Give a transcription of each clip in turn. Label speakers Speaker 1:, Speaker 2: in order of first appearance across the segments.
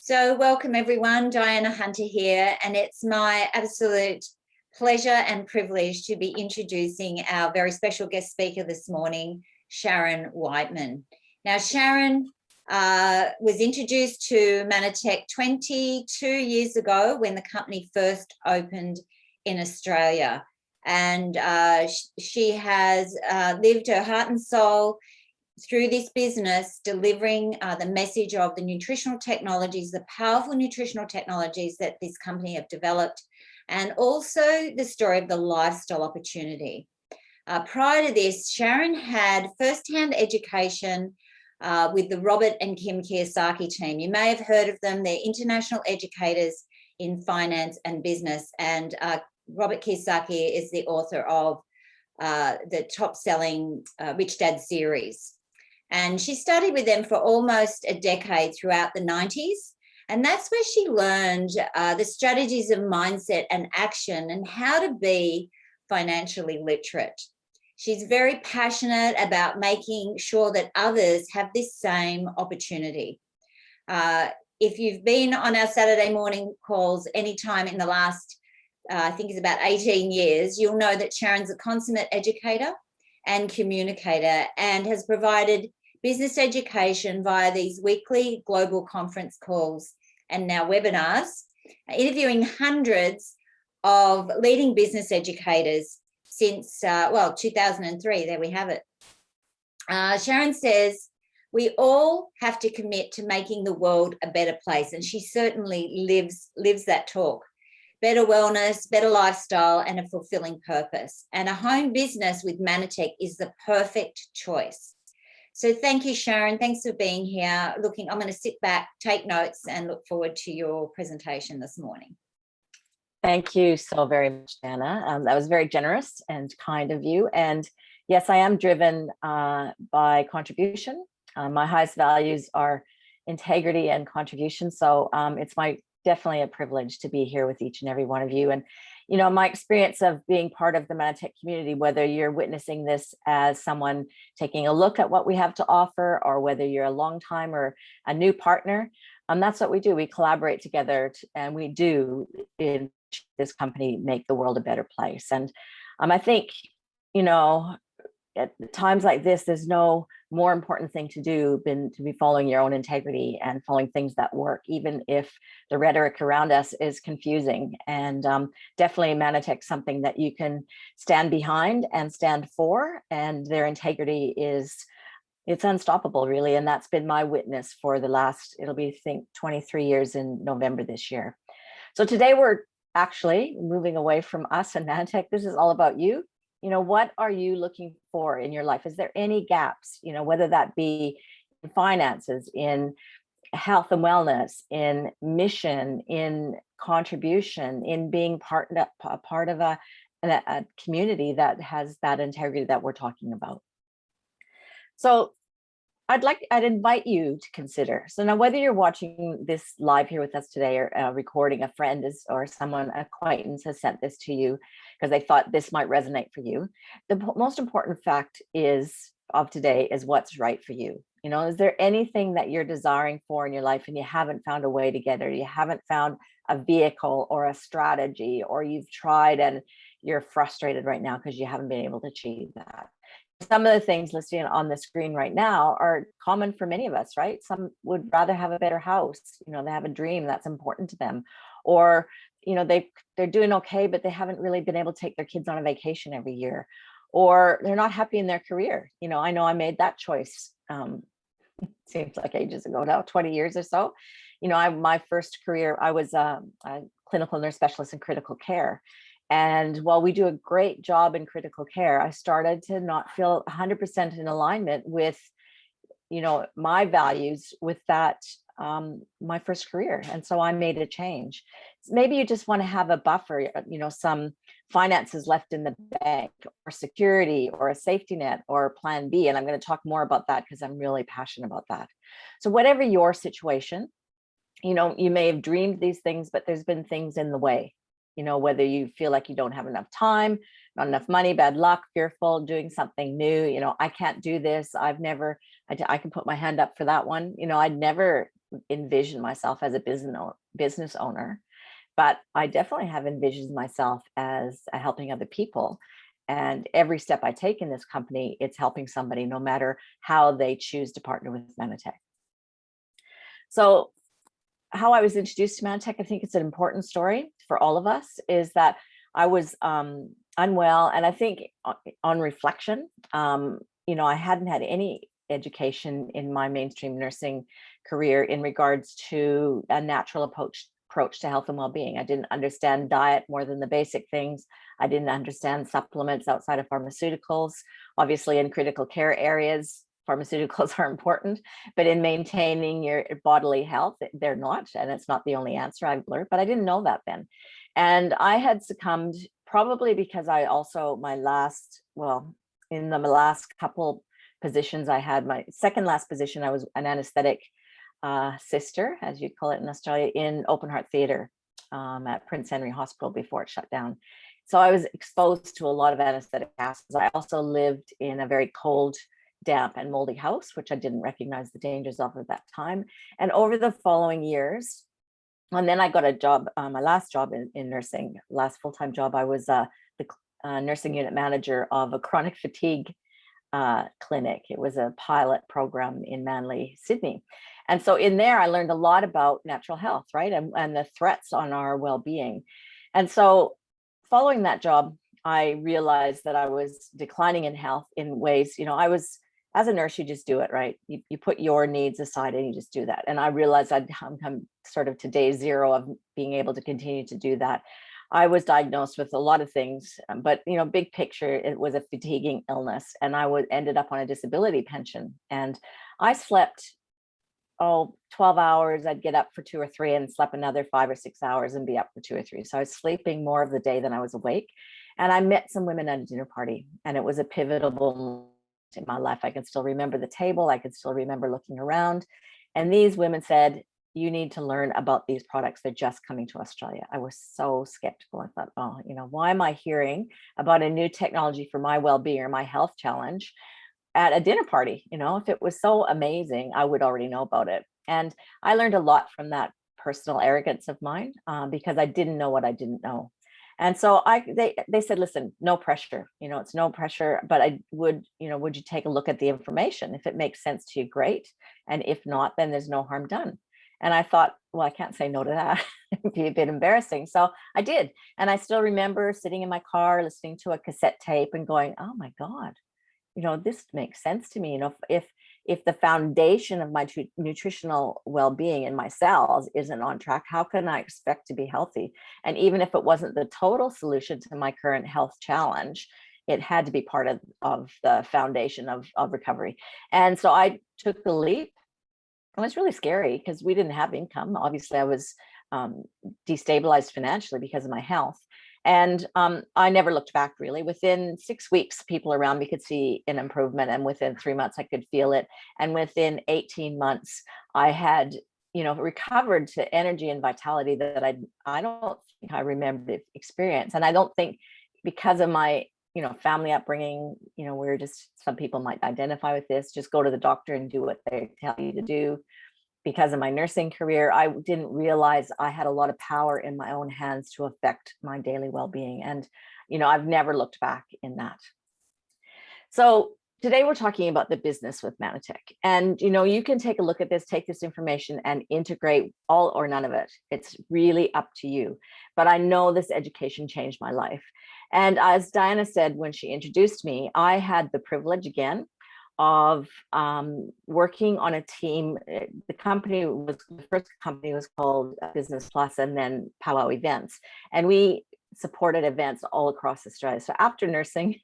Speaker 1: So welcome everyone, Diana Hunter here, and it's my absolute pleasure and privilege to be introducing our very special guest speaker this morning, Sharon Whiteman. Now, Sharon was introduced to Manatech 22 years ago when the company first opened in Australia. And she has lived her heart and soul through this business, delivering the message of the nutritional technologies, the powerful nutritional technologies that this company have developed, and also the story of the lifestyle opportunity. Prior to this, Sharon had first-hand education with the Robert and Kim Kiyosaki team. You may have heard of them. They're international educators in finance and business. And Robert Kiyosaki is the author of the top-selling Rich Dad series. And she studied with them for almost a decade throughout the 90s. And that's where she learned the strategies of mindset and action and how to be financially literate. She's very passionate about making sure that others have this same opportunity. If you've been on our Saturday morning calls anytime in the last, I think it's about 18 years, you'll know that Sharon's a consummate educator and communicator and has provided business education via these weekly global conference calls and now webinars, interviewing hundreds of leading business educators since, 2003. There we have it. Sharon says, we all have to commit to making the world a better place. And she certainly lives that talk. Better wellness, better lifestyle, and a fulfilling purpose. And a home business with Manatech is the perfect choice. So thank you, Sharon. Thanks for being here. I'm going to sit back, take notes, and look forward to your presentation this morning.
Speaker 2: Thank you so very much, Anna. That was very generous and kind of you. And yes, I am driven by contribution. My highest values are integrity and contribution. So it's definitely a privilege to be here with each and every one of you. And you know, my experience of being part of the Manatech community, whether you're witnessing this as someone taking a look at what we have to offer, or whether you're a long time or a new partner, that's what we do. We collaborate together, and we do in this company make the world a better place. And I think, you know, at times like this, there's no more important thing to do than to be following your own integrity and following things that work, even if the rhetoric around us is confusing. And definitely Manatech, something that you can stand behind and stand for, and their integrity it's unstoppable, really. And that's been my witness for the last, it'll be, I think, 23 years in November this year. So today we're actually moving away from us and Manatech. This is all about you. You know, what are you looking for in your life? Is there any gaps, you know, whether that be in finances, in health and wellness, in mission, in contribution, in being part of a community that has that integrity that we're talking about? So I'd invite you to consider. So now, whether you're watching this live here with us today or recording, a friend or someone, acquaintance has sent this to you because they thought this might resonate for you. The most important fact of today is what's right for you. You know, is there anything that you're desiring for in your life and you haven't found a way to get it, or you haven't found a vehicle or a strategy, or you've tried and you're frustrated right now because you haven't been able to achieve that? Some of the things listed on the screen right now are common for many of us, right? Some would rather have a better house. You know, they have a dream that's important to them, or, you know, they're doing okay, but they haven't really been able to take their kids on a vacation every year, or they're not happy in their career. You know I made that choice. Seems like ages ago now, 20 years or so. You know, my first career, I was a clinical nurse specialist in critical care. And while we do a great job in critical care, I started to not feel 100% in alignment with, you know, my values with that, my first career. And so I made a change. Maybe you just want to have a buffer, you know, some finances left in the bank, or security, or a safety net, or plan B. And I'm going to talk more about that because I'm really passionate about that. So whatever your situation, you know, you may have dreamed these things, but there's been things in the way. You know, whether you feel like you don't have enough time, not enough money, bad luck, fearful, doing something new, you know, I can't do this. I can put my hand up for that one. You know, I'd never envision myself as a business owner, but I definitely have envisioned myself as helping other people. And every step I take in this company, it's helping somebody, no matter how they choose to partner with Manatech. So how I was introduced to Manatech, I think it's an important story for all of us, is that I was unwell. And I think on reflection, I hadn't had any education in my mainstream nursing career in regards to a natural approach to health and well-being. I didn't understand diet more than the basic things. I didn't understand supplements outside of pharmaceuticals. Obviously, in critical care areas, pharmaceuticals are important, but in maintaining your bodily health, they're not, and it's not the only answer I've learned, but I didn't know that then. And I had succumbed probably because I also, in the last couple positions I had, my second last position, I was an anesthetic sister, as you call it in Australia, in open heart theater at Prince Henry Hospital before it shut down. So I was exposed to a lot of anesthetic gases. I also lived in a very cold, damp and moldy house, which I didn't recognize the dangers of at that time. And over the following years, and then I got a job, my last job in nursing, last full-time job, I was the nursing unit manager of a chronic fatigue clinic. It was a pilot program in Manly, Sydney. And so in there, I learned a lot about natural health, right? And the threats on our well-being. And so following that job, I realized that I was declining in health in ways, as a nurse, you just do it, right? You put your needs aside and you just do that. And I realized I'd come sort of to day zero of being able to continue to do that. I was diagnosed with a lot of things, but big picture, it was a fatiguing illness, and I ended up on a disability pension. And I slept 12 hours. I'd get up for 2 or 3 and slept another 5 or 6 hours and be up for 2 or 3. So I was sleeping more of the day than I was awake. And I met some women at a dinner party, and it was a pivotal moment in my life. I can still remember the table. I can still remember looking around. And these women said, you need to learn about these products. They're just coming to Australia. I was so skeptical. I thought, why am I hearing about a new technology for my well-being or my health challenge at a dinner party? If it was so amazing, I would already know about it. And I learned a lot from that personal arrogance of mine because I didn't know what I didn't know. And so they said, listen, no pressure, it's no pressure, but would you take a look at the information? If it makes sense to you, great. And if not, then there's no harm done. And I thought, well, I can't say no to that. It'd be a bit embarrassing. So I did. And I still remember sitting in my car, listening to a cassette tape and going, oh my God, this makes sense to me. If the foundation of my nutritional well-being in my cells isn't on track, how can I expect to be healthy? And even if it wasn't the total solution to my current health challenge, it had to be part of the foundation of recovery. And so I took the leap. It was really scary because we didn't have income. Obviously, I was destabilized financially because of my health. And I never looked back, really. Within 6 weeks, people around me could see an improvement. And within 3 months, I could feel it. And within 18 months, I had, recovered to energy and vitality that I don't think I remembered experience. And I don't think because of my, family upbringing, we're just, some people might identify with this, just go to the doctor and do what they tell you to do. Because of my nursing career, I didn't realize I had a lot of power in my own hands to affect my daily well-being. And, I've never looked back in that. So today we're talking about the business with Manatech. And, you can take a look at this, take this information and integrate all or none of it. It's really up to you. But I know this education changed my life. And as Diana said, when she introduced me, I had the privilege again of working on a team. The first company was called Business Plus and then Powwow Events. And we supported events all across Australia. So after nursing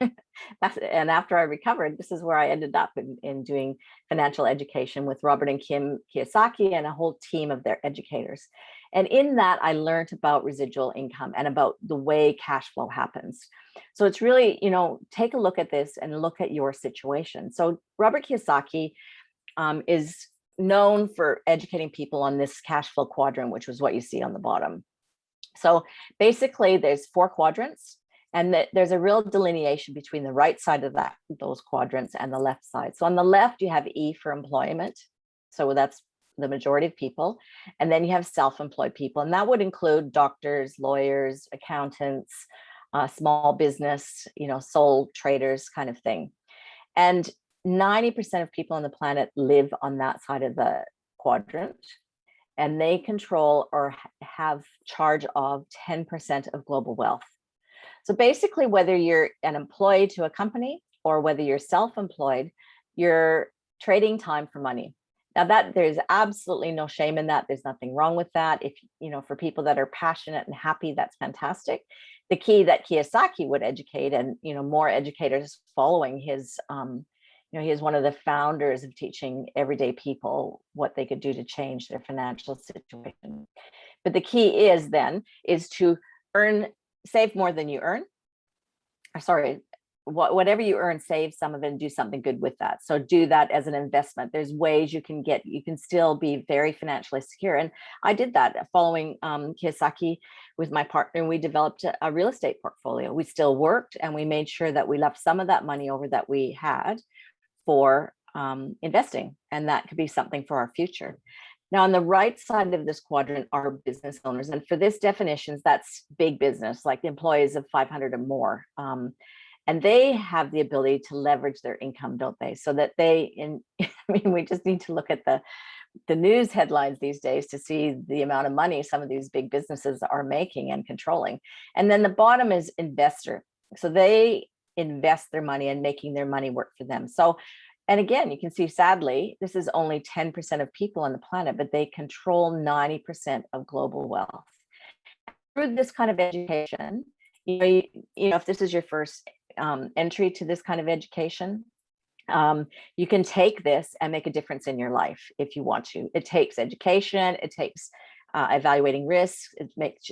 Speaker 2: and after I recovered, this is where I ended up in doing financial education with Robert and Kim Kiyosaki and a whole team of their educators. And in that, I learned about residual income and about the way cash flow happens. So it's really, take a look at this and look at your situation. So Robert Kiyosaki is known for educating people on this cash flow quadrant, which was what you see on the bottom. So basically there's 4 quadrants, and there's a real delineation between the right side of those quadrants and the left side. So on the left, you have E for employment. So that's the majority of people. And then you have self-employed people, and that would include doctors, lawyers, accountants, small business, sole traders kind of thing. And 90% of people on the planet live on that side of the quadrant, and they control or have charge of 10% of global wealth. So basically, whether you're an employee to a company or whether you're self-employed, you're trading time for money. Now that there's absolutely no shame in that. There's nothing wrong with that. If, for people that are passionate and happy, that's fantastic. The key that Kiyosaki would educate, and, more educators following his, he is one of the founders of teaching everyday people what they could do to change their financial situation. But the key is to save more than you earn. Whatever you earn, save some of it and do something good with that. So do that as an investment. There's ways you can still be very financially secure. And I did that following Kiyosaki with my partner. We developed a real estate portfolio. We still worked, and we made sure that we left some of that money over that we had for investing. And that could be something for our future. Now, on the right side of this quadrant are business owners. And for this definitions, that's big business, like employees of 500 or more. And they have the ability to leverage their income, don't they? So that we just need to look at the news headlines these days to see the amount of money some of these big businesses are making and controlling. And then the bottom is investor. So they invest their money and making their money work for them. So, and again, you can see, sadly, this is only 10% of people on the planet, but they control 90% of global wealth. Through this kind of education, if this is your first entry to this kind of education, you can take this and make a difference in your life if you want to. It takes education, it takes evaluating risks, it makes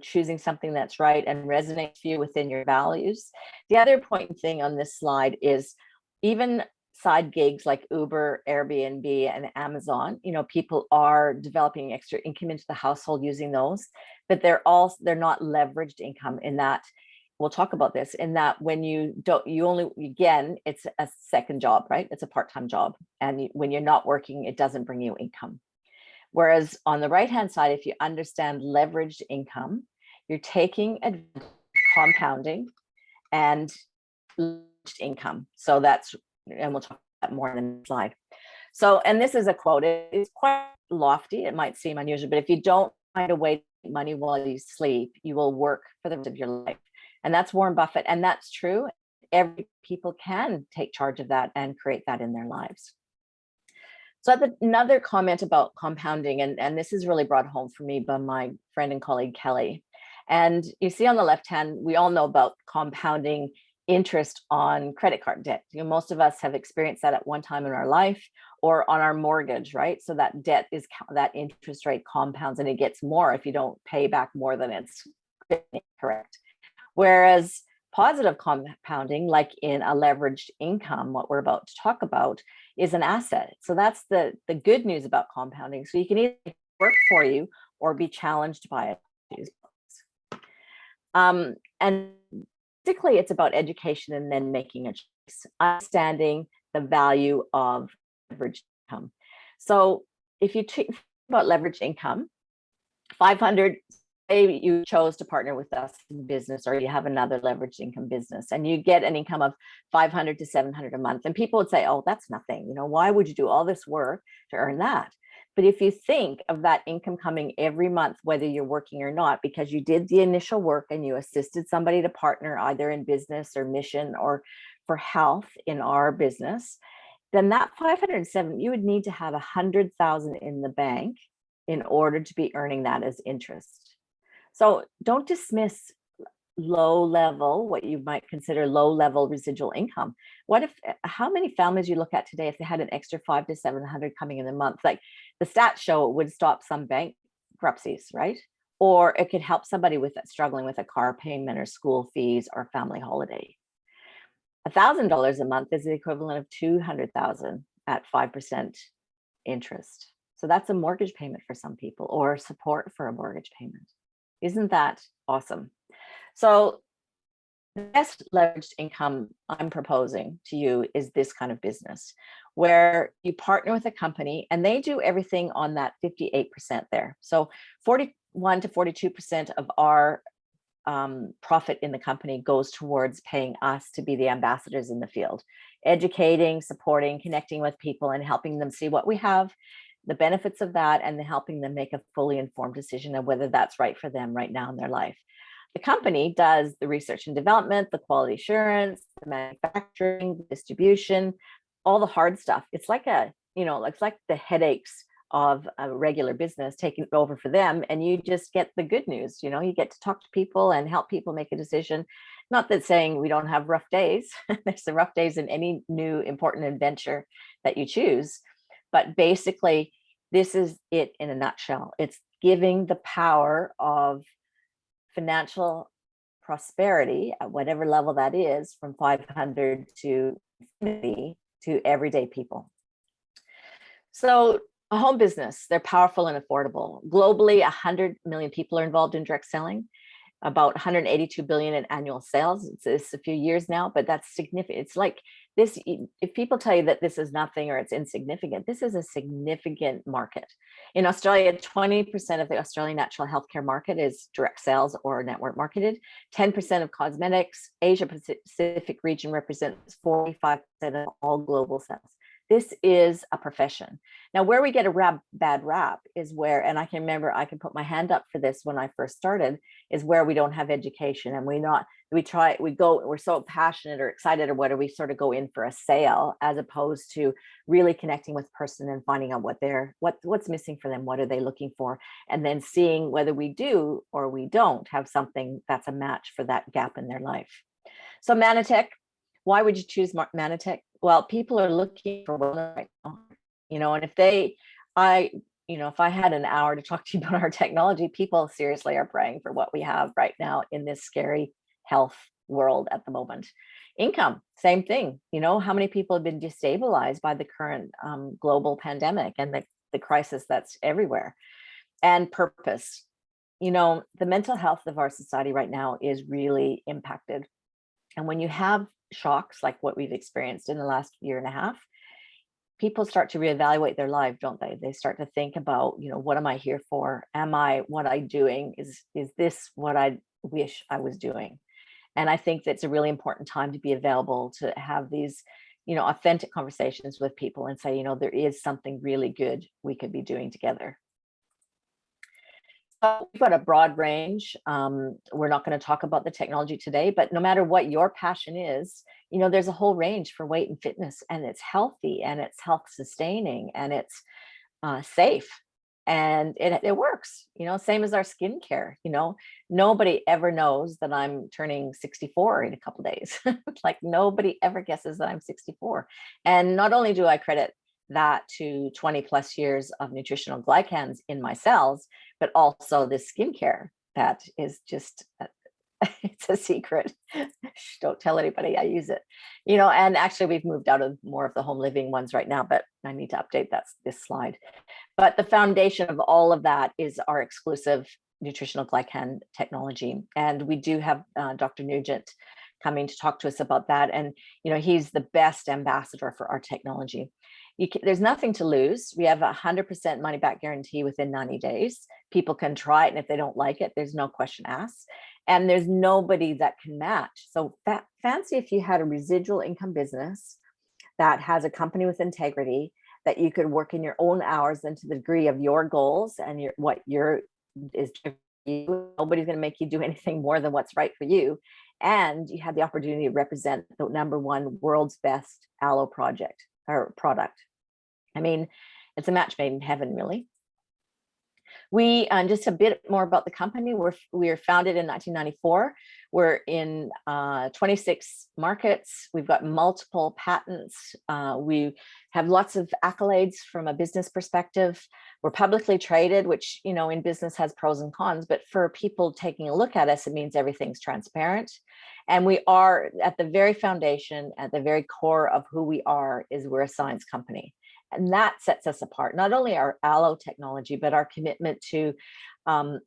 Speaker 2: choosing something that's right and resonates for you within your values. The other important thing on this slide is even side gigs like Uber, Airbnb, and Amazon. People are developing extra income into the household using those, but they're not leveraged income in that. We'll talk about this in that when it's a second job, right? It's a part-time job. And when you're not working, it doesn't bring you income. Whereas on the right-hand side, if you understand leveraged income, you're taking advantage of compounding and leveraged income. So and we'll talk about that more in the next slide. So, and this is a quote, it's quite lofty. It might seem unusual, but if you don't find a way to make money while you sleep, you will work for the rest of your life. And that's Warren Buffett. And that's true. Every people can take charge of that and create that in their lives. So I have another comment about compounding, and this is really brought home for me by my friend and colleague, Kelly. And you see on the left hand, we all know about compounding interest on credit card debt. Most of us have experienced that at one time in our life, or on our mortgage, right? So that that interest rate compounds, and it gets more if you don't pay back more than it's correct. Whereas positive compounding, like in a leveraged income, what we're about to talk about, is an asset. So that's the good news about compounding. So you can either work for you or be challenged by it. And basically, it's about education and then making a choice, understanding the value of leveraged income. So if you think about leveraged income, 500, say you chose to partner with us in business, or you have another leveraged income business, and you get an income of 500 to 700 a month. And people would say, oh, that's nothing. Why would you do all this work to earn that? But if you think of that income coming every month, whether you're working or not, because you did the initial work and you assisted somebody to partner either in business or mission or for health in our business, then that 507, you would need to have 100,000 in the bank in order to be earning that as interest. So don't dismiss low level, what you might consider low level residual income. How many families you look at today, if they had an extra 500 to 700 coming in a month, like the stats show, it would stop some bankruptcies, right? Or it could help somebody with that, struggling with a car payment or school fees or family holiday. $1,000 a month is the equivalent of 200,000 at 5% interest. So that's a mortgage payment for some people, or support for a mortgage payment. Isn't that awesome? So The best leveraged income I'm proposing to you is this kind of business where you partner with a company and they do everything on that 58% there. So 41 to 42% of our profit in the company goes towards paying us to be the ambassadors in the field, educating, supporting, connecting with people and helping them see what we have, the benefits of that, and helping them make a fully informed decision of whether that's right for them right now in their life. The company does the research and development, the quality assurance, the manufacturing, the distribution, all the hard stuff. It's like it's like the headaches of a regular business taking it over for them, and you just get the good news. You get to talk to people and help people make a decision. Not that saying we don't have rough days. There's the rough days in any new important adventure that you choose, but basically this is it in a nutshell. It's giving the power of financial prosperity at whatever level that is, from 500 to infinity, to everyday people. So a home business, they're powerful and affordable. Globally, 100 million people are involved in direct selling, about 182 billion in annual sales. It's a few years now, but that's significant. It's like this, if people tell you that this is nothing or it's insignificant, this is a significant market. In Australia, 20% of the Australian natural healthcare market is direct sales or network marketed. 10% of cosmetics. Asia Pacific region represents 45% of all global sales. This is a profession. Now, where we get a bad rap is where, and I can remember, I can put my hand up for this when I first started, is where we don't have education and we're so passionate or excited or whatever, we sort of go in for a sale as opposed to really connecting with person and finding out what's missing for them, what are they looking for, and then seeing whether we do or we don't have something that's a match for that gap in their life. So Manatech, why would you choose Manatech? Well, people are looking for wellness right now, and if I had an hour to talk to you about our technology, people seriously are praying for what we have right now in this scary health world at the moment. Income, same thing. How many people have been destabilized by the current global pandemic and the crisis that's everywhere? And purpose. The mental health of our society right now is really impacted. And when you have shocks like what we've experienced in the last year and a half, people start to reevaluate their life, don't they? They start to think about, what am I here for? What I'm doing? Is this what I wish I was doing? And I think that's a really important time to be available to have these, authentic conversations with people and say, there is something really good we could be doing together. So we've got a broad range. We're not going to talk about the technology today, but no matter what your passion is, there's a whole range for weight and fitness, and it's healthy and it's health sustaining and it's safe and it works, same as our skincare. Nobody ever knows that I'm turning 64 in a couple of days. Like nobody ever guesses that I'm 64. And not only do I credit that to 20 plus years of nutritional glycans in my cells, but also this skincare that is just, it's a secret. Don't tell anybody I use it, and actually we've moved out of more of the home living ones right now, but I need to update this slide. But the foundation of all of that is our exclusive nutritional glycan technology. And we do have Dr. Nugent coming to talk to us about that. And, he's the best ambassador for our technology. There's nothing to lose. We have 100% money back guarantee within 90 days. People can try it, and if they don't like it, there's no question asked. And there's nobody that can match. So fancy if you had a residual income business that has a company with integrity, that you could work in your own hours and to the degree of your goals and nobody's going to make you do anything more than what's right for you. And you have the opportunity to represent the #1 world's best aloe product. I mean, it's a match made in heaven, really. We just a bit more about the company. We were founded in 1994. We're in 26 markets. We've got multiple patents. We have lots of accolades from a business perspective. We're publicly traded, which in business has pros and cons, but for people taking a look at us, it means everything's transparent. And we are at the very foundation, at the very core of who we are, is we're a science company. And that sets us apart, not only our aloe technology, but our commitment to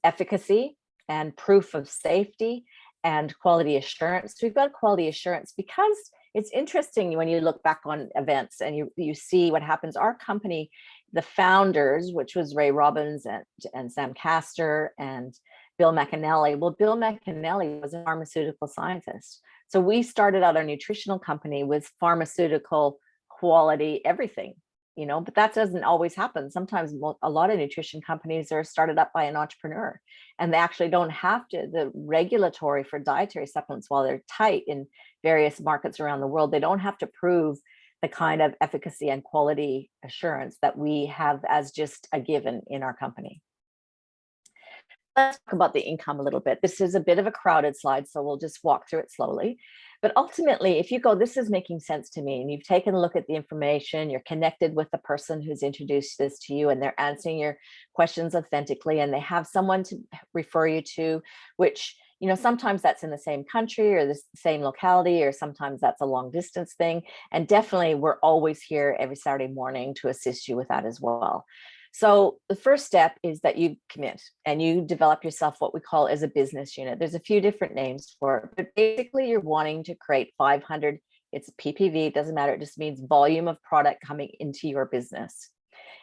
Speaker 2: efficacy and proof of safety and quality assurance. So we've got quality assurance because it's interesting when you look back on events and you see what happens. Our company, the founders, which was Ray Robbins and Sam Castor and Bill McAnally. Well, Bill McAnally was a pharmaceutical scientist. So we started out our nutritional company with pharmaceutical quality everything, but that doesn't always happen. Sometimes a lot of nutrition companies are started up by an entrepreneur, and they actually don't have the regulatory for dietary supplements, while they're tight in various markets around the world, they don't have to prove the kind of efficacy and quality assurance that we have as just a given in our company. Let's talk about the income a little bit. This is a bit of a crowded slide, so we'll just walk through it slowly. But ultimately, if you go, this is making sense to me, and you've taken a look at the information, you're connected with the person who's introduced this to you, and they're answering your questions authentically, and they have someone to refer you to, which, sometimes that's in the same country or the same locality, or sometimes that's a long distance thing. And definitely, we're always here every Saturday morning to assist you with that as well. So the first step is that you commit and you develop yourself what we call as a business unit. There's a few different names for it, but basically you're wanting to create 500, it's PPV, it doesn't matter, it just means volume of product coming into your business.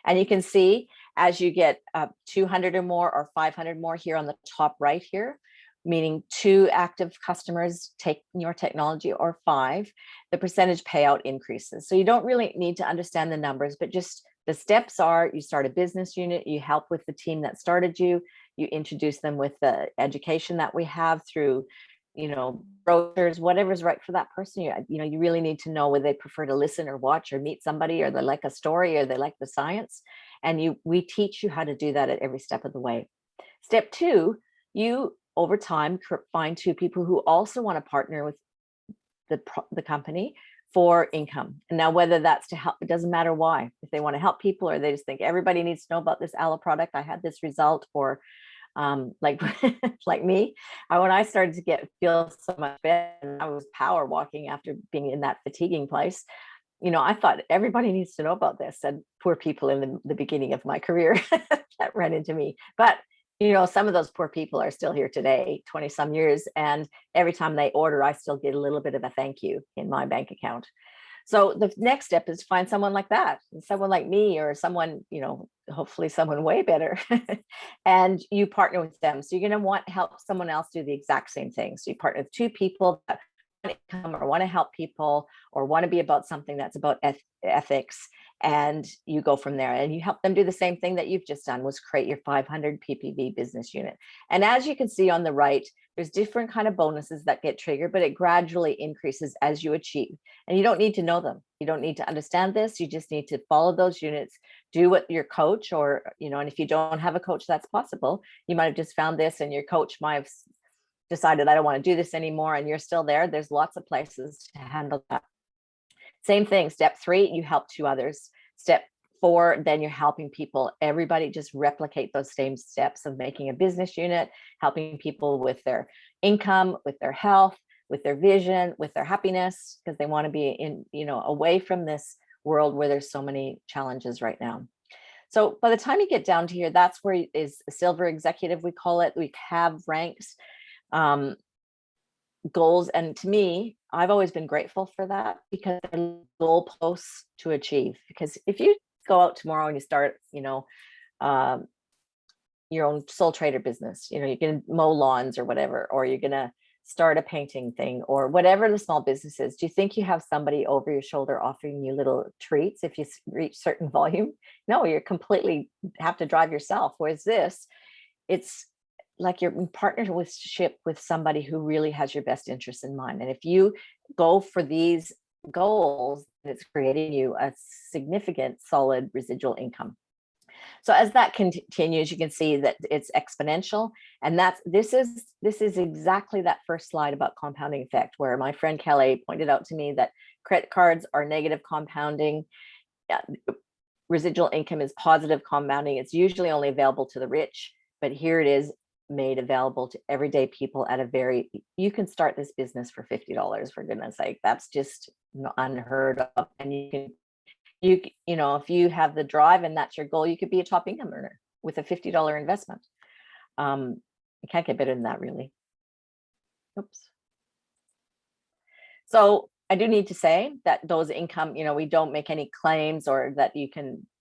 Speaker 2: And you can see as you get 200 or more or 500 more here on the top right here, meaning 2 active customers take your technology or 5, the percentage payout increases. So you don't really need to understand the numbers, but just the steps are: you start a business unit, you help with the team that started you, you introduce them with the education that we have through, brochures, whatever's right for that person. You really need to know whether they prefer to listen or watch or meet somebody, or they like a story, or they like the science. And we teach you how to do that at every step of the way. Step 2, you over time find 2 people who also want to partner with the company for income. And now, whether that's to help, it doesn't matter why. If they want to help people, or they just think everybody needs to know about this aloe product, I had this result, or like like me, when I started to feel so much better, and I was power walking after being in that fatiguing place, I thought everybody needs to know about this. And poor people in the beginning of my career that ran into me. But some of those poor people are still here today, 20 some years. And every time they order, I still get a little bit of a thank you in my bank account. So the next step is find someone like that, someone like me, or someone, hopefully someone way better, and you partner with them. So you're going to want to help someone else do the exact same thing. So you partner with 2 people that want to come or want to help people or want to be about something that's about ethics, and you go from there, and you help them do the same thing that you've just done, was create your 500 PPV business unit. And as you can see on the right, there's different kind of bonuses that get triggered, but it gradually increases as you achieve. And you don't need to know them. You don't need to understand this. You just need to follow those units, do what your coach, or, and if you don't have a coach, that's possible. You might have just found this and your coach might have decided, I don't want to do this anymore, and you're still there. There's lots of places to handle that. Same thing. Step 3, you help 2 others. Step 4, then you're helping people. Everybody just replicate those same steps of making a business unit, helping people with their income, with their health, with their vision, with their happiness, because they want to be in, away from this world where there's so many challenges right now. So by the time you get down to here, that's where is a silver executive, we call it. We have ranks, goals. And to me, I've always been grateful for that, because they're goalposts to achieve. Because if you go out tomorrow and you start, your own sole trader business, you're going to mow lawns or whatever, or you're going to start a painting thing, or whatever the small business is, do you think you have somebody over your shoulder offering you little treats if you reach certain volume? No, you're completely have to drive yourself. Whereas this, it's like you're in partnership with somebody who really has your best interest in mind. And if you go for these goals, it's creating you a significant solid residual income. So as that continues, you can see that it's exponential. And this is exactly that first slide about compounding effect, where my friend Kelly pointed out to me that credit cards are negative compounding. Residual income is positive compounding. It's usually only available to the rich, but here it is made available to everyday people at you can start this business for $50, for goodness sake. That's just unheard of. And if you have the drive and that's your goal, you could be a top income earner with a $50 investment. You can't get better than that, really. Oops. So I do need to say that those income, we don't make any claims or that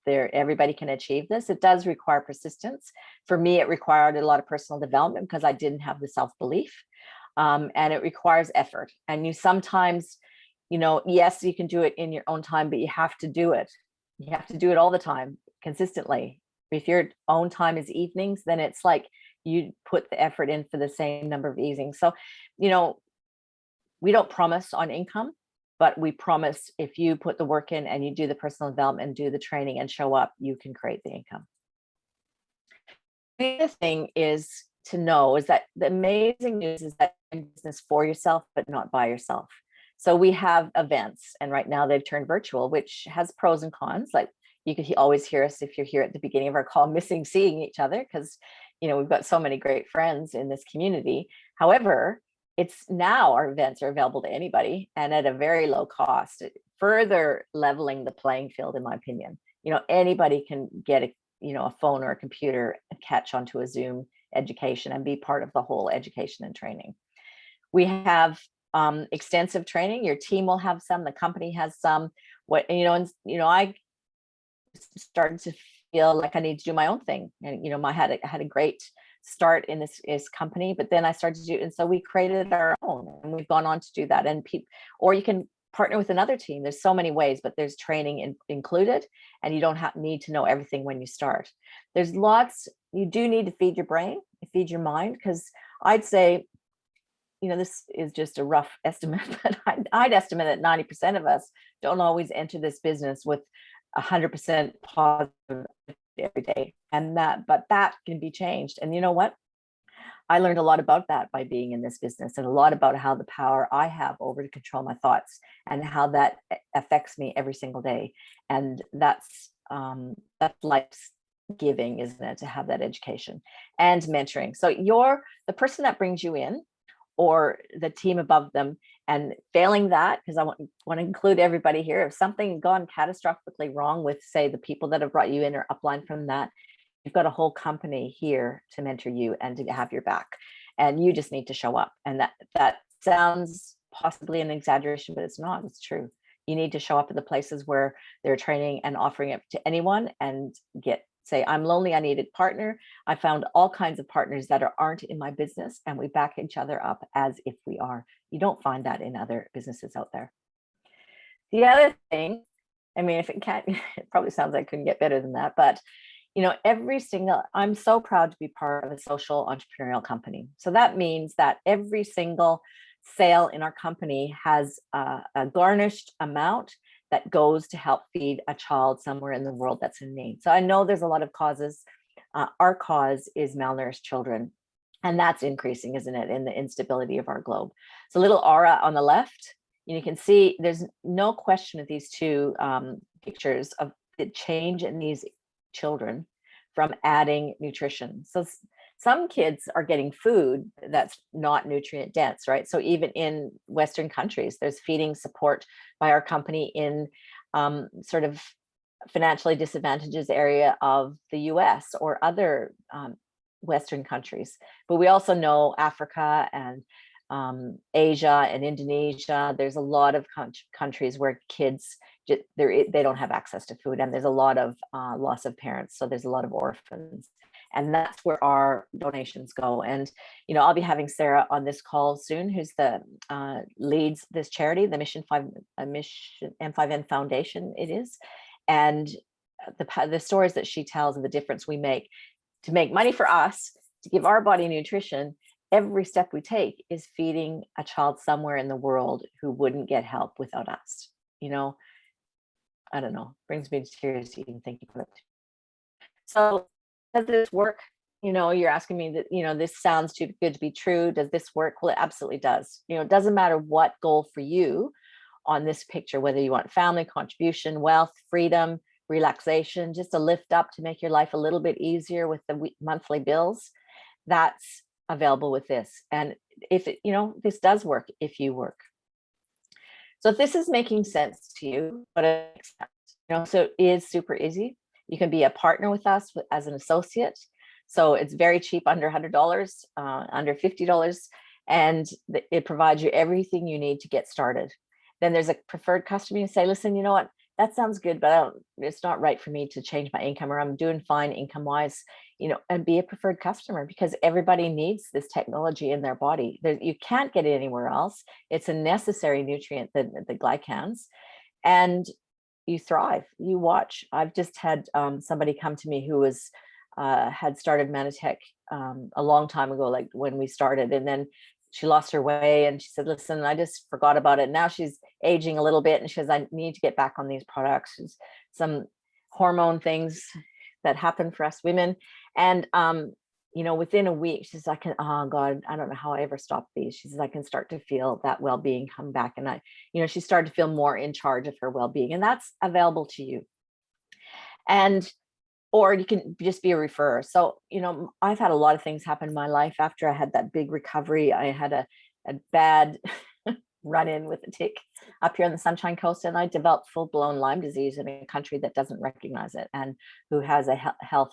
Speaker 2: everybody can achieve this. It does require persistence. For me, it required a lot of personal development because I didn't have the self-belief. And it requires effort. And you sometimes, yes, you can do it in your own time, but you have to do it. You have to do it all the time, consistently. If your own time is evenings, then it's like you put the effort in for the same number of evenings. So, we don't promise on income, but we promise if you put the work in and you do the personal development and do the training and show up, you can create the income. The other thing is to know is that the amazing news is that you're in business for yourself, but not by yourself. So we have events, and right now they've turned virtual, which has pros and cons. Like you could always hear us if you're here at the beginning of our call, missing seeing each other because we've got so many great friends in this community. However, it's now our events are available to anybody and at a very low cost, further leveling the playing field, in my opinion. Anybody can get a phone or a computer and catch onto a Zoom education and be part of the whole education and training. We have extensive training. Your team will have some, the company has some. I started to feel like I need to do my own thing. And, I had a great start in this company, but then I started to do, and so we created our own and we've gone on to do that. And or you can partner with another team. There's so many ways, but there's training included, and you don't need to know everything when you start. There's lots, you do need to feed your brain, feed your mind, because I'd say, this is just a rough estimate, but I'd estimate that 90% of us don't always enter this business with 100% positive every day. But that can be changed. And you know what? I learned a lot about that by being in this business, and a lot about how the power I have over to control my thoughts and how that affects me every single day. And that's life's giving, isn't it? To have that education and mentoring. So you're the person that brings you in, or the team above them, and failing that, because I want to include everybody here. If something had gone catastrophically wrong with, say, the people that have brought you in or upline from that, you've got a whole company here to mentor you and to have your back, and you just need to show up. And that sounds possibly an exaggeration, but it's not. It's true. You need to show up at the places where they're training and offering it to anyone, and say, I'm lonely, I need a partner. I found all kinds of partners that aren't in my business, and we back each other up as if we are. You don't find that in other businesses out there. The other thing, if it can't, it probably sounds like it couldn't get better than that, but I'm so proud to be part of a social entrepreneurial company. So that means that every single sale in our company has a garnished amount that goes to help feed a child somewhere in the world that's in need. So I know there's a lot of causes. Our cause is malnourished children, and that's increasing, isn't it, in the instability of our globe. So little aura on the left, you can see there's no question of these two pictures of the change in these children from adding nutrition. So some kids are getting food that's not nutrient dense, right? So even in Western countries, there's feeding support by our company in sort of financially disadvantaged area of the US or other Western countries. But we also know Africa and Asia and Indonesia, there's a lot of countries where kids, they don't have access to food, and there's a lot of loss of parents. So there's a lot of orphans. And that's where our donations go. And, I'll be having Sarah on this call soon, who's the leads this charity, the Mission M5N Foundation it is. And the stories that she tells of the difference we make to make money for us, to give our body nutrition. Every step we take is feeding a child somewhere in the world who wouldn't get help without us. I don't know, brings me to tears even thinking about it. So does this work? You're asking me that, this sounds too good to be true. Does this work? Well, it absolutely does. It doesn't matter what goal for you on this picture, whether you want family, contribution, wealth, freedom, relaxation, just a lift up to make your life a little bit easier with the monthly bills, that's available with this. And if it, this does work if you work. So if this is making sense to you, but so it is super easy. You can be a partner with us as an associate. So it's very cheap, under $100, under $50. and it provides you everything you need to get started. Then there's a preferred customer. You say, listen, you know what, that sounds good, but it's not right for me to change my income, or I'm doing fine income wise, and be a preferred customer, because everybody needs this technology in their body. You can't get it anywhere else. It's a necessary nutrient, the glycans, and you thrive. You watch. I've just had somebody come to me who was had started Manitech a long time ago, like when we started, and then she lost her way, and she said, listen, I just forgot about it. Now she's aging a little bit, and she says, I need to get back on these products. Some hormone things that happen for us women. And within a week, she says, oh God, I don't know how I ever stopped these. She says, I can start to feel that well-being come back. And she started to feel more in charge of her well-being, and that's available to you. Or you can just be a referrer. So, I've had a lot of things happen in my life. After I had that big recovery, I had a bad run-in with a tick up here on the Sunshine Coast, and I developed full-blown Lyme disease in a country that doesn't recognize it and who has a health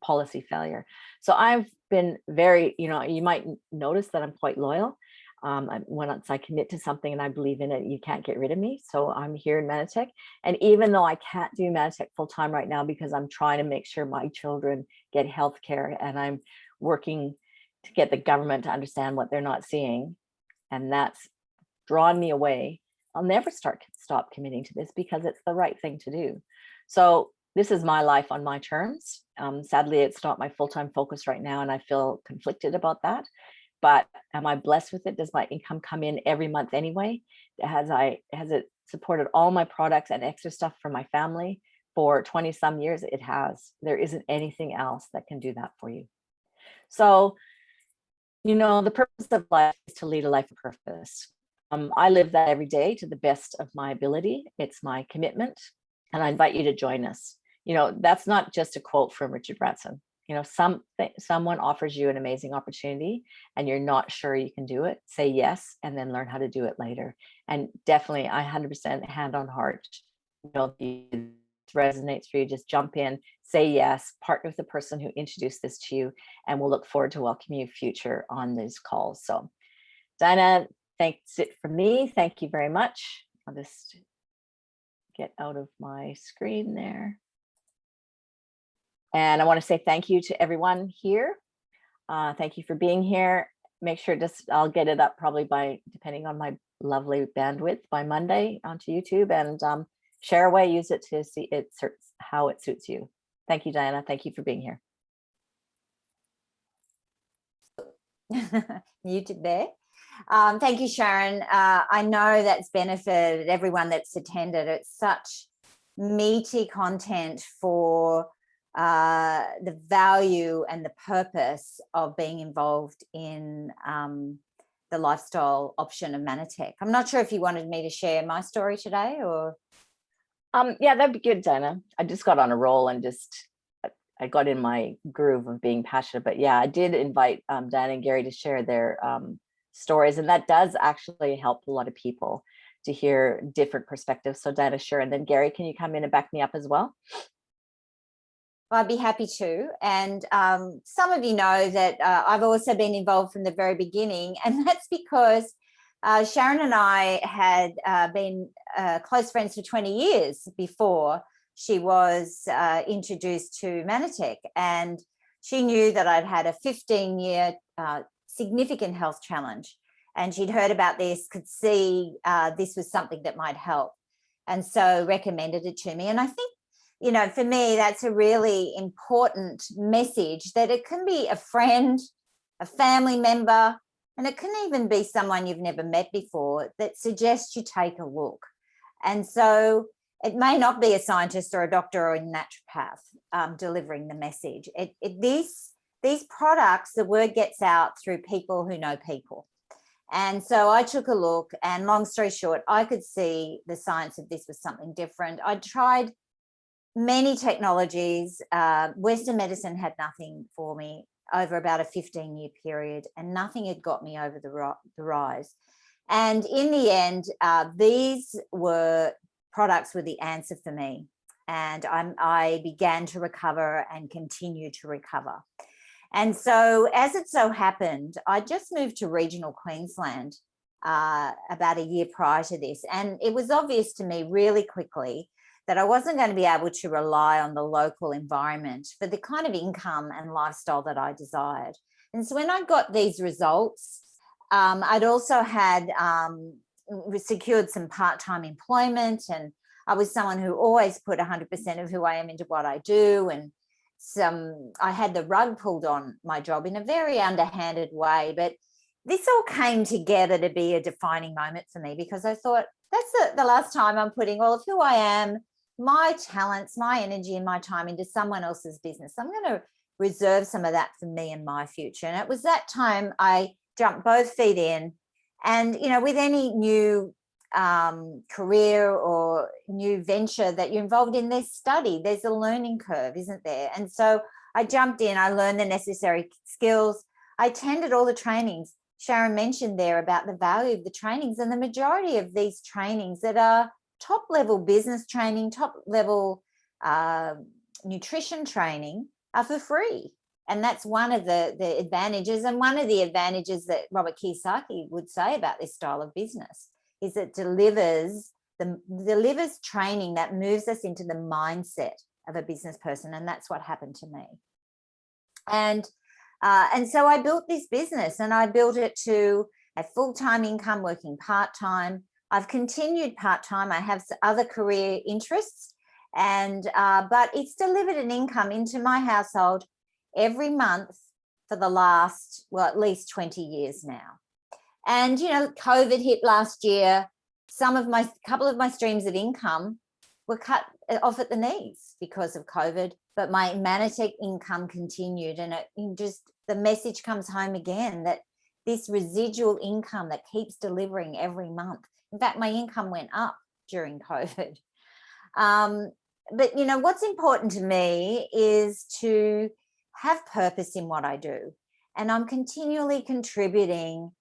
Speaker 2: policy failure. So I've been very, you might notice that I'm quite loyal. Once I commit to something and I believe in it, you can't get rid of me. So I'm here in Manitech. And even though I can't do Manitech full time right now, because I'm trying to make sure my children get health care, and I'm working to get the government to understand what they're not seeing, and that's drawn me away, I'll never stop committing to this, because it's the right thing to do. So this is my life on my terms. Sadly, it's not my full-time focus right now, and I feel conflicted about that. But am I blessed with it? Does my income come in every month anyway? Has it supported all my products and extra stuff for my family for 20 some years? It has. There isn't anything else that can do that for you. So, the purpose of life is to lead a life of purpose. I live that every day to the best of my ability. It's my commitment, and I invite you to join us. That's not just a quote from Richard Branson. Someone offers you an amazing opportunity and you're not sure you can do it, say yes, and then learn how to do it later. And definitely, I 100% hand on heart, if it resonates for you, just jump in, say yes, partner with the person who introduced this to you, and we'll look forward to welcoming you future on these calls. So Diana, that's it for me. Thank you very much. I'll just get out of my screen there. And I want to say thank you to everyone here. Thank you for being here. Make sure I'll get it up probably depending on my lovely bandwidth, by Monday onto YouTube, and share away, use it to see how it suits you. Thank you, Diana. Thank you for being here.
Speaker 1: Muted there. Thank you, Sharon. I know that's benefited everyone that's attended. It's such meaty content for the value and the purpose of being involved in the lifestyle option of Manitech. I'm not sure if you wanted me to share my story today, or
Speaker 2: yeah, that'd be good, Diana. I just got on a roll and I got in my groove of being passionate. But yeah, I did invite Diana and Gary to share their stories, and that does actually help a lot of people to hear different perspectives. So Diana, sure. And then Gary, can you come in and back me up as well?
Speaker 1: I'd be happy to. And some of you know that I've also been involved from the very beginning, and that's because Sharon and I had been close friends for 20 years before she was introduced to Manitech. And she knew that I'd had a 15-year significant health challenge, and she'd heard about this, could see this was something that might help, and so recommended it to me. And I think, for me, that's a really important message, that it can be a friend, a family member, and it can even be someone you've never met before that suggests you take a look. And so it may not be a scientist or a doctor or a naturopath delivering the message. These products, the word gets out through people who know people. And so I took a look, and long story short, I could see the science of this was something different. I tried many technologies. Western medicine had nothing for me over about a 15-year period, and nothing had got me over the rise. And in the end, these products were the answer for me. And I began to recover and continue to recover. And so as it so happened, I just moved to regional Queensland about a year prior to this. And it was obvious to me really quickly that I wasn't going to be able to rely on the local environment for the kind of income and lifestyle that I desired. And so when I got these results, I'd also had secured some part-time employment, and I was someone who always put 100% of who I am into what I do. And I had the rug pulled on my job in a very underhanded way, but this all came together to be a defining moment for me, because I thought that's the last time I'm putting all of who I am, my talents, my energy and my time into someone else's business. I'm going to reserve some of that for me and my future. And it was that time I jumped both feet in. And, you know, with any new career or new venture that you're involved in, there's a learning curve, isn't there? And so I jumped in, I learned the necessary skills. I attended all the trainings. Sharon mentioned there about the value of the trainings, and the majority of these trainings that are top level business training, top level nutrition training are for free. And that's one of the advantages. And one of the advantages that Robert Kiyosaki would say about this style of business is it delivers training that moves us into the mindset of a business person. And that's what happened to me. And so I built this business, and I built it to a full-time income, working part-time. I've continued part-time. I have other career interests, and but it's delivered an income into my household every month for the last, well, at least 20 years now. And, you know, COVID hit last year. Couple of my streams of income were cut off at the knees because of COVID, but my Manatech income continued. And the message comes home again that this residual income that keeps delivering every month. In fact, my income went up during COVID. But, you know, what's important to me is to have purpose in what I do. And I'm continually contributing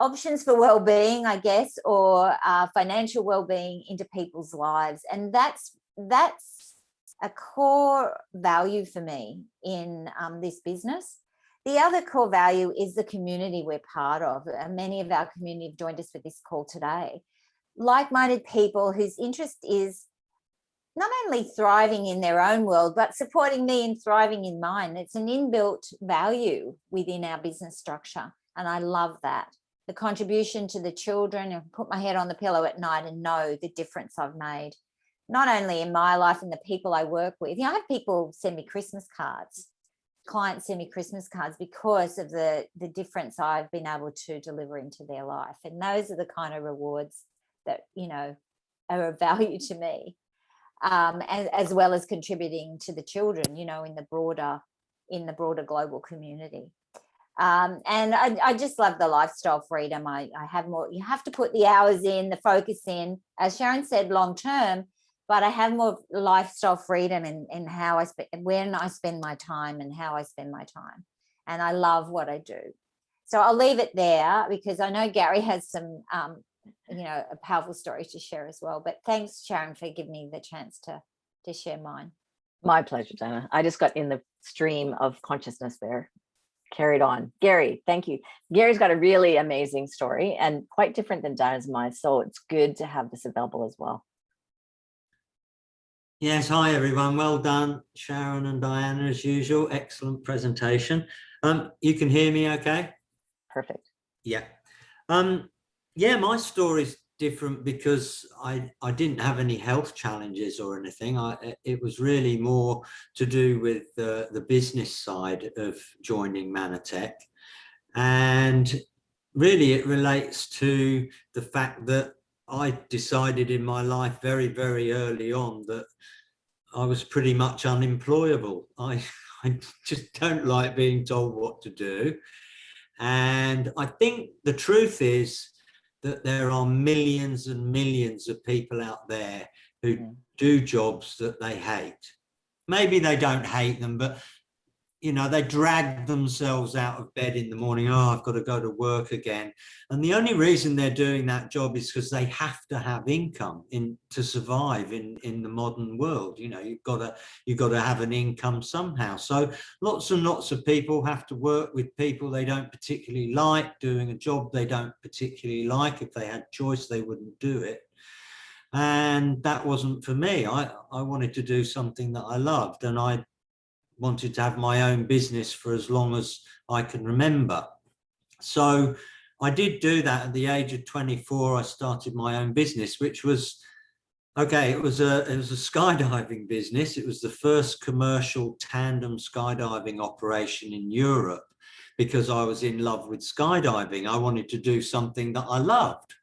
Speaker 1: options for well-being, I guess, or financial well-being into people's lives. And that's a core value for me in this business. The other core value is the community we're part of. Many of our community have joined us for this call today. Like-minded people whose interest is not only thriving in their own world, but supporting me in thriving in mine. It's an inbuilt value within our business structure. And I love that. The contribution to the children, and put my head on the pillow at night and know the difference I've made, not only in my life and the people I work with. You know, I have people send me Christmas cards, clients send me Christmas cards because of the difference I've been able to deliver into their life. And those are the kind of rewards that, you know, are of value to me. And as well as contributing to the children, you know, in the broader global community. And I just love the lifestyle freedom. I have more. You have to put the hours in, the focus in, as Sharon said, long term. But I have more lifestyle freedom in how I spend, when I spend my time, and how I spend my time. And I love what I do. So I'll leave it there, because I know Gary has some you know, a powerful story to share as well. But thanks, Sharon, for giving me the chance to share mine.
Speaker 2: My pleasure, Dana. I just got in the stream of consciousness there. Carried on. Gary, thank you. Gary's got a really amazing story, and quite different than Dana's mine. So it's good to have this available as well.
Speaker 3: Yes, hi everyone. Well done, Sharon and Diana, as usual. Excellent presentation. You can hear me okay?
Speaker 2: Perfect.
Speaker 3: Yeah. Yeah, my story's different because I didn't have any health challenges or anything. It was really more to do with the business side of joining Manatech. And really it relates to the fact that I decided in my life very, very early on that I was pretty much unemployable. I just don't like being told what to do. And I think the truth is that there are millions and millions of people out there who do jobs that they hate. Maybe they don't hate them, but you know, they drag themselves out of bed in the morning. Oh, I've got to go to work again. And the only reason they're doing that job is because they have to have income to survive in the modern world. You know, you've got to have an income somehow. So lots and lots of people have to work with people they don't particularly like, doing a job they don't particularly like. If they had choice, they wouldn't do it. And that wasn't for me. I wanted to do something that I loved, and I wanted to have my own business for as long as I can remember. So I did do that. At the age of 24, I started my own business, which was, okay, it was a skydiving business. It was the first commercial tandem skydiving operation in Europe, because I was in love with skydiving. I wanted to do something that I loved,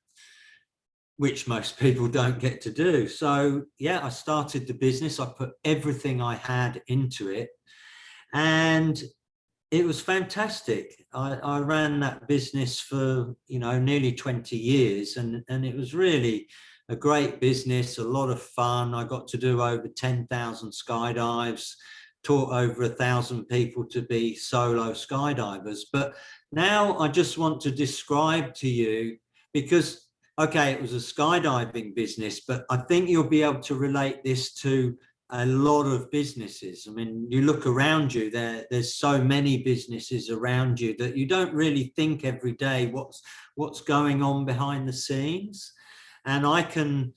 Speaker 3: which most people don't get to do. So yeah, I started the business. I put everything I had into it, and it was fantastic. I ran that business for, you know, nearly 20 years, and it was really a great business, a lot of fun. I got to do over 10,000 skydives, taught over 1,000 people to be solo skydivers. But now I just want to describe to you, because, okay, it was a skydiving business, but I think you'll be able to relate this to a lot of businesses. I mean, you look around you, there's so many businesses around you that you don't really think every day what's going on behind the scenes. And I can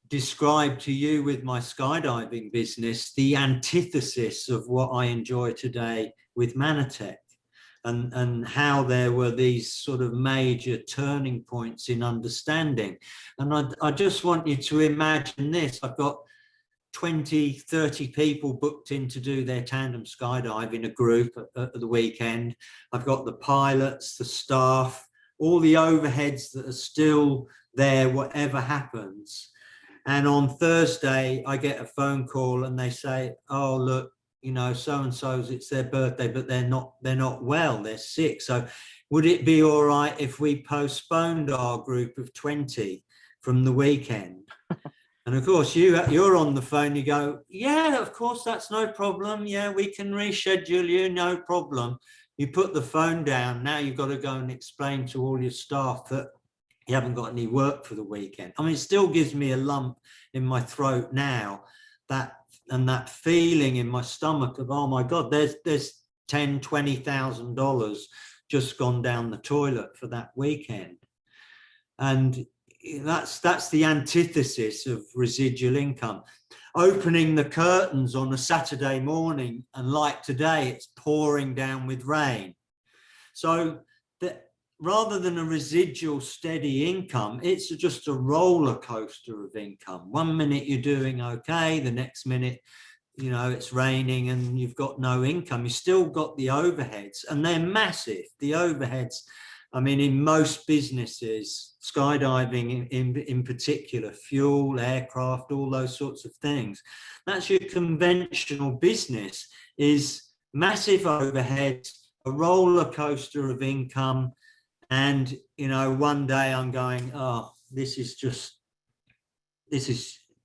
Speaker 3: describe to you with my skydiving business the antithesis of what I enjoy today with Manatech, and how there were these sort of major turning points in understanding. And I just want you to imagine this. I've got 20, 30 people booked in to do their tandem skydive in a group at the weekend. I've got the pilots, the staff, all the overheads that are still there, whatever happens. And on Thursday, I get a phone call and they say, oh, look, you know, so-and-so's, it's their birthday, but they're not well, they're sick. So would it be all right if we postponed our group of 20 from the weekend? And of course, you're on the phone, you go, yeah, of course, that's no problem. Yeah, we can reschedule you, no problem. You put the phone down. Now you've got to go and explain to all your staff that you haven't got any work for the weekend. I mean, it still gives me a lump in my throat now, that feeling in my stomach of, oh my God, there's $10,000, $20,000 just gone down the toilet for that weekend. And that's the antithesis of residual income. Opening the curtains on a Saturday morning, and like today, it's pouring down with rain. So that rather than a residual steady income, it's just a roller coaster of income. 1 minute you're doing okay, the next minute, you know, it's raining and you've got no income. You still got the overheads, and they're massive. The overheads, I mean, in most businesses, skydiving in particular, fuel, aircraft, all those sorts of things, that's your conventional business, is massive overheads, a roller coaster of income. And, you know, one day I'm going, oh, this is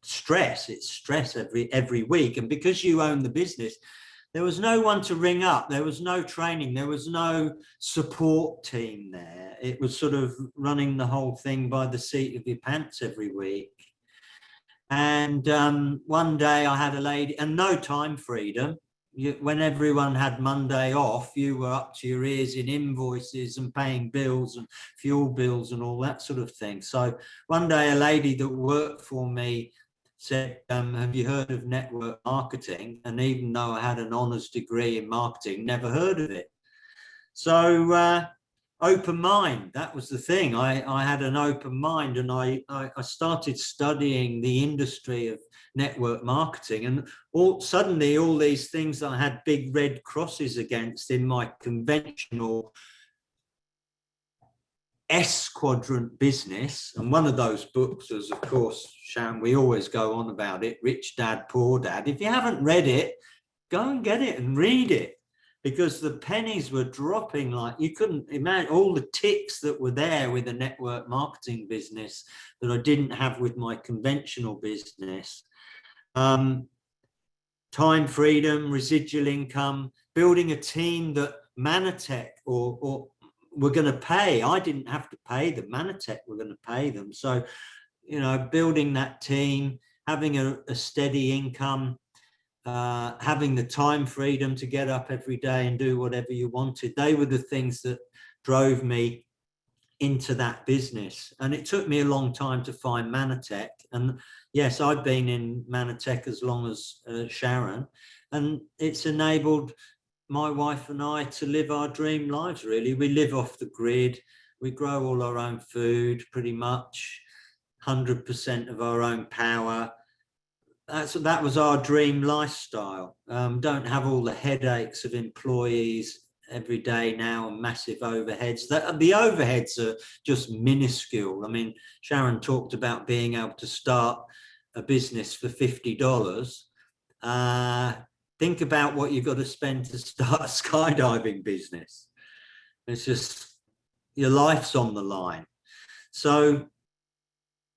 Speaker 3: stress. It's stress every week. And because you own the business, there was no one to ring up. There was no training. There was no support team there. It was sort of running the whole thing by the seat of your pants every week. And one day I had a lady, and no time freedom. When everyone had Monday off, you were up to your ears in invoices and paying bills and fuel bills and all that sort of thing. So one day a lady that worked for me said, have you heard of network marketing? And even though I had an honours degree in marketing, never heard of it. So open mind, that was the thing. I had an open mind, and I started studying the industry of network marketing, and suddenly all these things that I had big red crosses against in my conventional S quadrant business. And one of those books was, of course, Sharon, we always go on about it, Rich Dad, Poor Dad. If you haven't read it, go and get it and read it, because the pennies were dropping like you couldn't imagine. All the ticks that were there with a network marketing business that I didn't have with my conventional business. time freedom, residual income, building a team that Manatech or were going to pay. I didn't have to pay them. Manatech were going to pay them. So, you know, building that team, having a steady income, having the time freedom to get up every day and do whatever you wanted. They were the things that drove me into that business. And it took me a long time to find Manatech. And yes, I've been in Manatech as long as Sharon, and it's enabled my wife and I to live our dream lives, really. We live off the grid. We grow all our own food, pretty much 100% of our own power. That was our dream lifestyle. Don't have all the headaches of employees every day now and massive overheads. The overheads are just minuscule. I mean, Sharon talked about being able to start a business for $50. Think about what you've got to spend to start a skydiving business. It's just, your life's on the line. So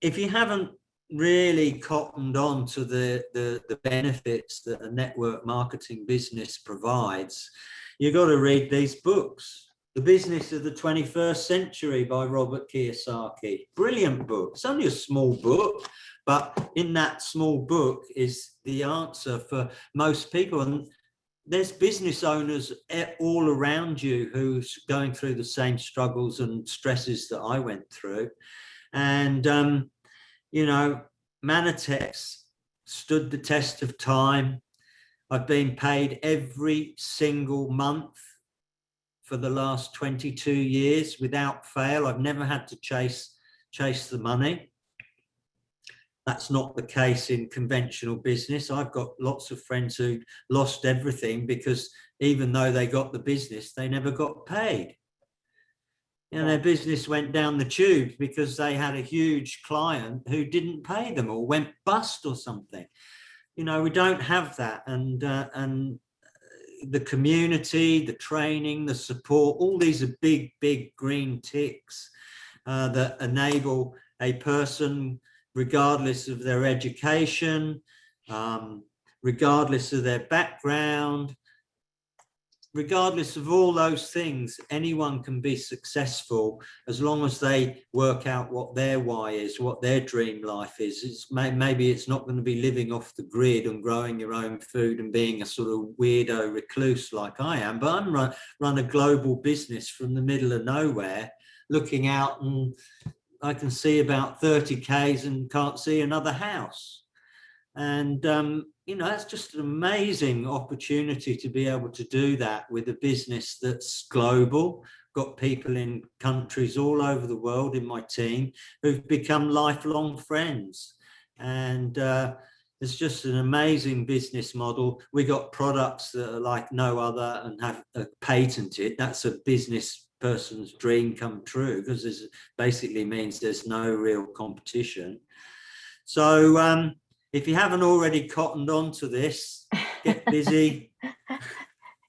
Speaker 3: if you haven't really cottoned on to the benefits that a network marketing business provides, you've got to read these books. The Business of the 21st Century by Robert Kiyosaki. Brilliant book. It's only a small book, but in that small book is the answer for most people. And there's business owners all around you who's going through the same struggles and stresses that I went through. And, you know, Manatech stood the test of time. I've been paid every single month for the last 22 years without fail. I've never had to chase the money. That's not the case in conventional business. I've got lots of friends who lost everything because even though they got the business, they never got paid. And their business went down the tubes because they had a huge client who didn't pay them or went bust or something. You know, we don't have that. And the community, the training, the support, all these are big, big green ticks that enable a person, regardless of their education, regardless of their background, regardless of all those things, anyone can be successful as long as they work out what their why is, what their dream life is. Maybe it's not going to be living off the grid and growing your own food and being a sort of weirdo recluse like I am, but I'm run a global business from the middle of nowhere, looking out and I can see about 30 Ks and can't see another house. And, you know, that's just an amazing opportunity to be able to do that with a business that's global. Got people in countries all over the world in my team who've become lifelong friends. And it's just an amazing business model. We got products that are like no other and have patented. That's a business person's dream come true because this basically means there's no real competition. So, if you haven't already cottoned on to this, get busy.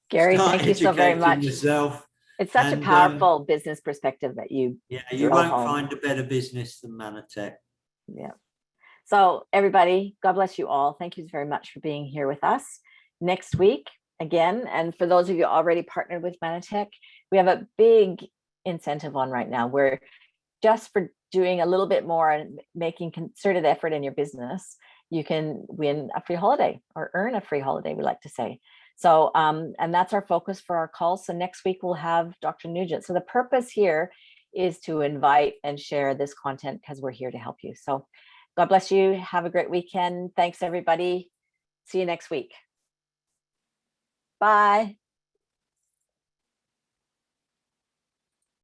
Speaker 2: Gary, thank you so very much.
Speaker 3: Yourself.
Speaker 2: It's such a powerful business perspective that you
Speaker 3: you won't find a better business than Manatech.
Speaker 2: Yeah. So everybody, God bless you all. Thank you very much for being here with us. Next week, again, and for those of you already partnered with Manatech, we have a big incentive on right now. We're just for doing a little bit more and making concerted effort in your business, you can win a free holiday or earn a free holiday, we like to say. So, and that's our focus for our call. So next week we'll have Dr. Nugent. So the purpose here is to invite and share this content because we're here to help you. So God bless you. Have a great weekend. Thanks, everybody. See you next week. Bye.